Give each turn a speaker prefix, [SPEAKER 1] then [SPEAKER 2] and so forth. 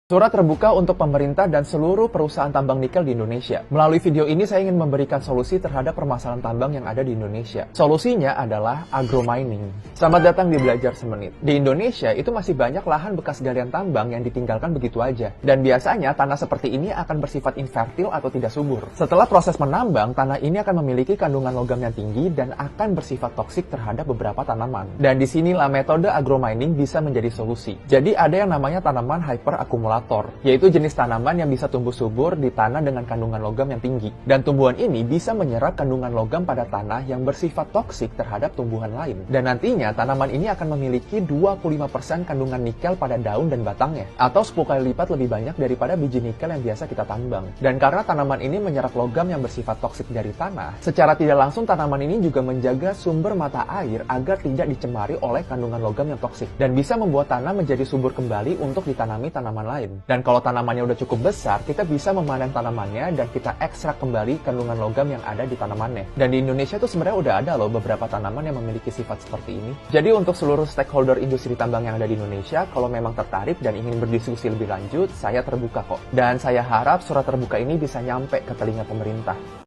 [SPEAKER 1] Surat terbuka untuk pemerintah dan seluruh perusahaan tambang nikel di Indonesia. Melalui video ini saya ingin memberikan solusi terhadap permasalahan tambang yang ada di Indonesia. Solusinya adalah agromining. Selamat datang di Belajar Semenit. Di Indonesia itu masih banyak lahan bekas galian tambang yang ditinggalkan begitu aja. Dan biasanya tanah seperti ini akan bersifat infertil atau tidak subur. Setelah proses menambang, tanah ini akan memiliki kandungan logam yang tinggi dan akan bersifat toksik terhadap beberapa tanaman. Dan disinilah metode agromining bisa menjadi solusi. Jadi ada yang namanya tanaman hyperakumulator, yaitu jenis tanaman yang bisa tumbuh subur di tanah dengan kandungan logam yang tinggi. Dan tumbuhan ini bisa menyerap kandungan logam pada tanah yang bersifat toksik terhadap tumbuhan lain. Dan nantinya tanaman ini akan memiliki 25% kandungan nikel pada daun dan batangnya, atau 10 kali lipat lebih banyak daripada biji nikel yang biasa kita tambang. Dan karena tanaman ini menyerap logam yang bersifat toksik dari tanah, secara tidak langsung tanaman ini juga menjaga sumber mata air agar tidak dicemari oleh kandungan logam yang toksik, dan bisa membuat tanah menjadi subur kembali untuk ditanami tanaman lain. Dan kalau tanamannya udah cukup besar, kita bisa memanen tanamannya dan kita ekstrak kembali kandungan logam yang ada di tanamannya. Dan di Indonesia tuh sebenarnya udah ada loh beberapa tanaman yang memiliki sifat seperti ini. Jadi untuk seluruh stakeholder industri tambang yang ada di Indonesia, kalau memang tertarik dan ingin berdiskusi lebih lanjut, saya terbuka kok. Dan saya harap surat terbuka ini bisa nyampe ke telinga pemerintah.